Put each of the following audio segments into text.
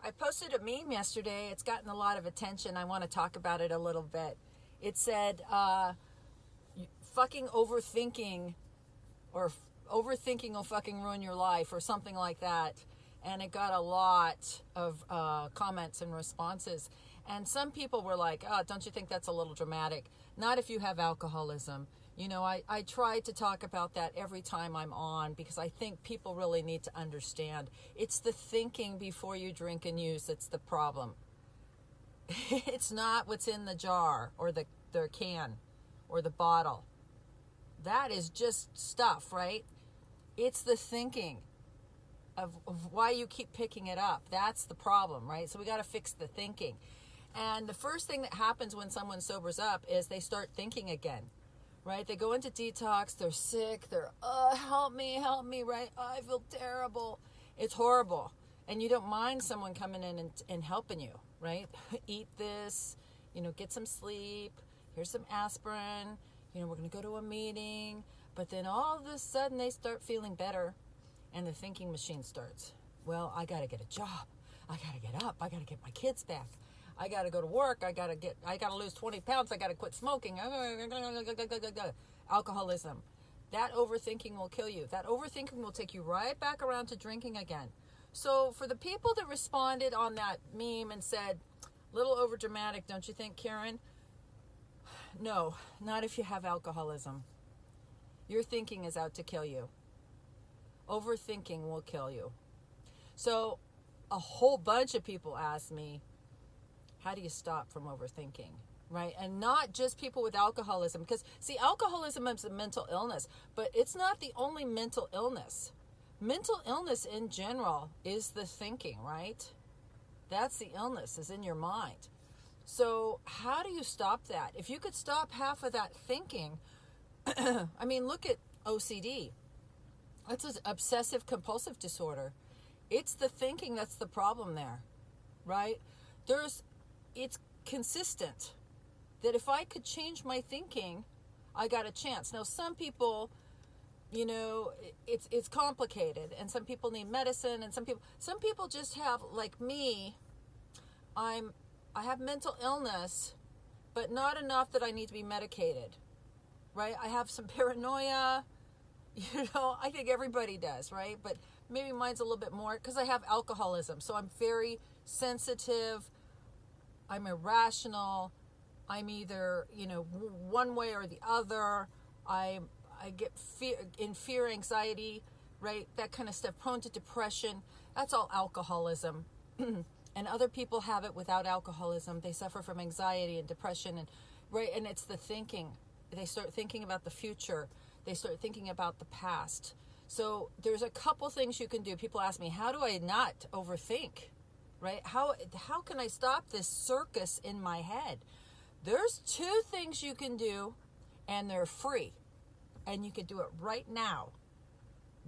I posted a meme yesterday. It's gotten a lot of attention. I want to talk about it a little bit. It said, fucking overthinking, or overthinking will fucking ruin your life, or something like that. And it got a lot of comments and responses. And some people were like, oh, don't you think that's a little dramatic? Not if you have alcoholism. You know, I try to talk about that every time I'm on, because I think people really need to understand. It's the thinking before you drink and use that's the problem. It's not what's in the jar or the can or the bottle. That is just stuff, right? It's the thinking of why you keep picking it up. That's the problem, right? So we got to fix the thinking. And the first thing that happens when someone sobers up is they start thinking again. Right? They go into detox, they're sick, they're, help me, right? I feel terrible. It's horrible. And you don't mind someone coming in and helping you, right? Eat this, get some sleep, here's some aspirin, we're going to go to a meeting. But then all of a sudden they start feeling better, and the thinking machine starts. Well, I got to get a job. I got to get up. I got to get my kids back. I got to go to work. I got to lose 20 pounds. I got to quit smoking. Alcoholism. That overthinking will kill you. That overthinking will take you right back around to drinking again. So for the people that responded on that meme and said, little overdramatic, don't you think, Karen? No, not if you have alcoholism. Your thinking is out to kill you. Overthinking will kill you. So a whole bunch of people asked me, how do you stop from overthinking, right? And not just people with alcoholism, because, see, alcoholism is a mental illness, but it's not the only mental illness. Mental illness in general is the thinking, right? That's the illness, is in your mind. So how do you stop that? If you could stop half of that thinking, I mean, look at OCD. That's an obsessive compulsive disorder. It's the thinking that's the problem there, right? It's consistent that if I could change my thinking, I got a chance. Now, some people, it's complicated, and some people need medicine, and some people just have, like me, I have mental illness, but not enough that I need to be medicated, right? I have some paranoia, I think everybody does, right? But maybe mine's a little bit more because I have alcoholism, so I'm very sensitive. I'm irrational. I'm either, one way or the other. I get fear, anxiety, right? That kind of stuff, prone to depression. That's all alcoholism. And other people have it without alcoholism. They suffer from anxiety and depression, and it's the thinking. They start thinking about the future. They start thinking about the past. So there's a couple things you can do. People ask me, how do I not overthink? Right? How can I stop this circus in my head? There's 2 things you can do, and they're free. And you can do it right now.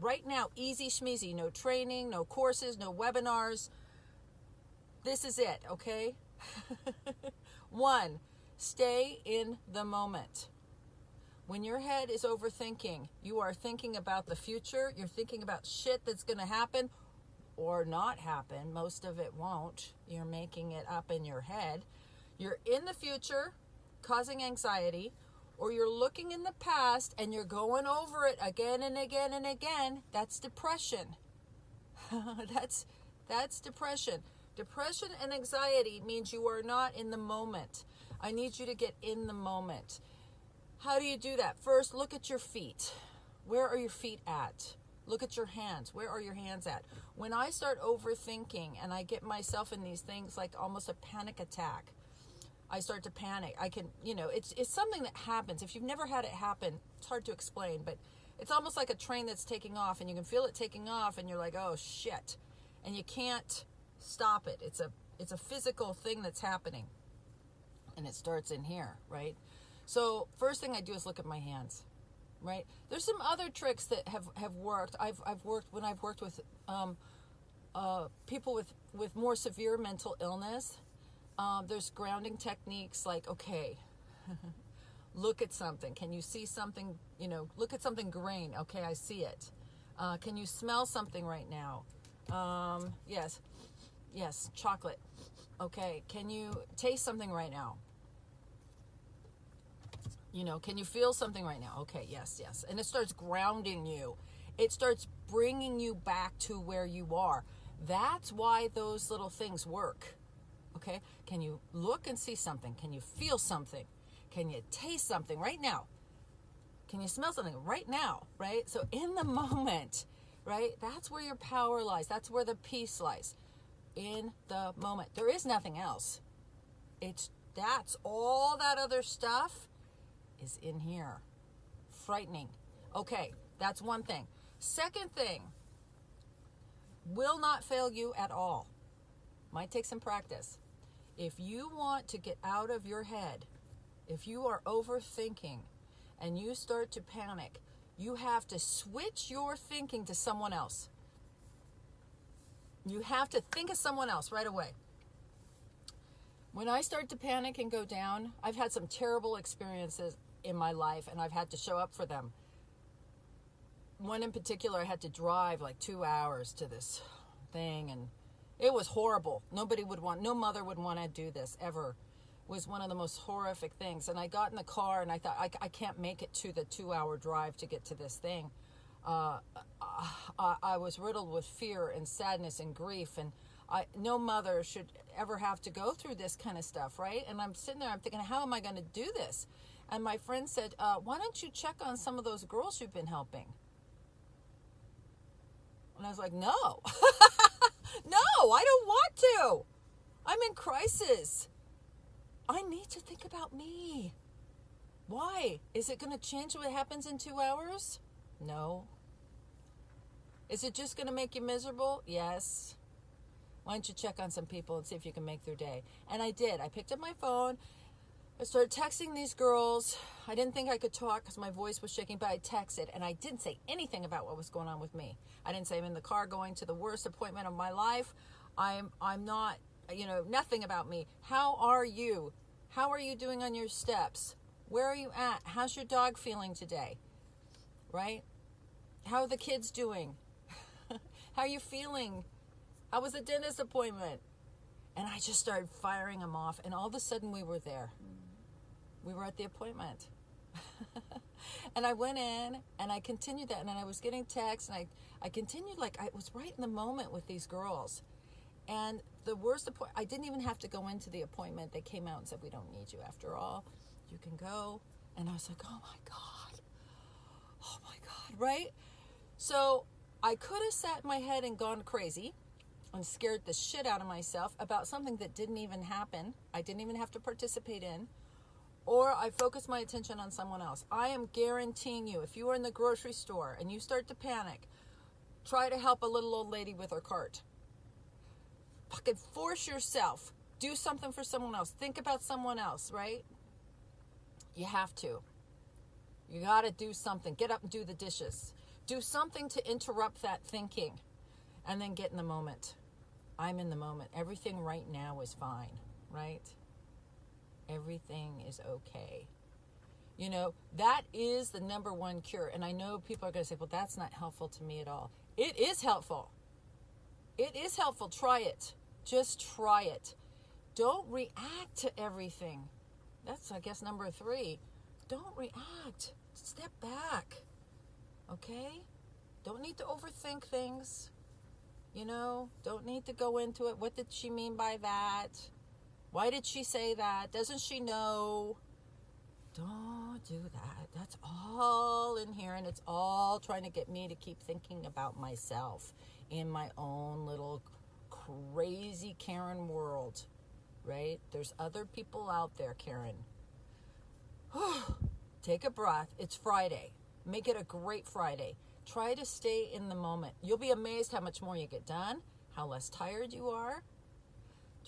Right now, easy schmeezy. No training, no courses, no webinars. This is it, okay? 1, stay in the moment. When your head is overthinking, you are thinking about the future. You're thinking about shit that's going to happen or not happen. Most of it won't. You're making it up in your head. You're in the future, causing anxiety, or you're looking in the past and you're going over it again and again and again. That's depression. That's depression. Depression and anxiety means you are not in the moment. I need you to get in the moment. How do you do that? First, look at your feet. Where are your feet at? Look at your hands. Where are your hands at? When I start overthinking and I get myself in these things like almost a panic attack, I start to panic. I can, it's something that happens. If you've never had it happen, it's hard to explain, but it's almost like a train that's taking off and you can feel it taking off and you're like, oh shit. And you can't stop it. It's a physical thing that's happening. And it starts in here, right? So first thing I do is look at my hands. Right? There's some other tricks that have worked. I've worked with people with more severe mental illness. There's grounding techniques like, okay, look at something. Can you see something? Look at something green. Okay, I see it. Can you smell something right now? Yes. Yes, chocolate. Okay, can you taste something right now? Can you feel something right now? Okay, yes. And it starts grounding you. It starts bringing you back to where you are. That's why those little things work. Okay, can you look and see something? Can you feel something? Can you taste something right now? Can you smell something right now? Right? So in the moment, right? That's where your power lies. That's where the peace lies. In the moment. There is nothing else. That's all that other stuff is in here. Frightening. Okay, that's one thing. Second thing, will not fail you at all. Might take some practice. If you want to get out of your head, if you are overthinking and you start to panic, you have to switch your thinking to someone else. You have to think of someone else right away. When I start to panic and go down, I've had some terrible experiences in my life, and I've had to show up for them. One in particular, I had to drive like 2 hours to this thing, and it was horrible. No mother would want to do this ever. It was one of the most horrific things. And I got in the car, and I thought, I can't make it to the 2-hour drive to get to this thing. I was riddled with fear and sadness and grief, and no mother should ever have to go through this kind of stuff, right? And I'm sitting there, I'm thinking, how am I going to do this? And my friend said, why don't you check on some of those girls you've been helping? And I was like, no. No, I don't want to. I'm in crisis. I need to think about me. Why? Is it going to change what happens in 2 hours? No. Is it just going to make you miserable? Yes. Why don't you check on some people and see if you can make their day? And I did. I picked up my phone. I started texting these girls. I didn't think I could talk because my voice was shaking, but I texted, and I didn't say anything about what was going on with me. I didn't say I'm in the car going to the worst appointment of my life. I'm not, nothing about me. How are you? How are you doing on your steps? Where are you at? How's your dog feeling today? Right? How are the kids doing? How are you feeling? How was the dentist appointment? And I just started firing them off, and all of a sudden we were there. We were at the appointment. And I went in, and I continued that, and then I was getting texts, and I continued, like I was right in the moment with these girls. And the worst I didn't even have to go into the appointment. They came out and said, we don't need you after all. You can go. And I was like, oh my God, right? So I could have sat in my head and gone crazy and scared the shit out of myself about something that didn't even happen. I didn't even have to participate in. Or I focused my attention on someone else. I am guaranteeing you, if you are in the grocery store and you start to panic, try to help a little old lady with her cart. Fucking force yourself. Do something for someone else. Think about someone else, right? You have to. You got to do something. Get up and do the dishes. Do something to interrupt that thinking. And then get in the moment. I'm in the moment. Everything right now is fine, right? Everything is okay. That is the number one cure. And I know people are going to say, well, that's not helpful to me at all. It is helpful. It is helpful. Try it. Just try it. Don't react to everything. That's, I guess, number 3. Don't react. Step back. Okay? Don't need to overthink things. Don't need to go into it. What did she mean by that? Why did she say that? Doesn't she know? Don't do that. That's all in here, and it's all trying to get me to keep thinking about myself in my own little crazy Karen world, right? There's other people out there, Karen. Take a breath. It's Friday. Make it a great Friday. Try to stay in the moment. You'll be amazed how much more you get done, how less tired you are.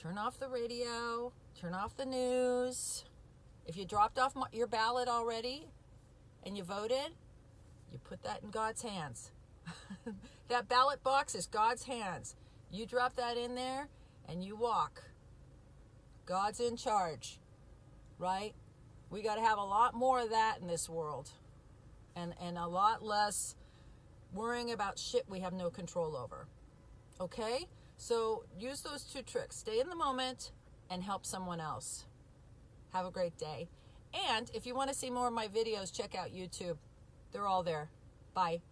Turn off the radio. Turn off the news. If you dropped off your ballot already and you voted, you put that in God's hands. That ballot box is God's hands. You drop that in there and you walk. God's in charge, right? We got to have a lot more of that in this world, and a lot less worrying about shit we have no control over. Okay? So use those two tricks. Stay in the moment and help someone else. Have a great day. And if you want to see more of my videos, check out YouTube. They're all there. Bye.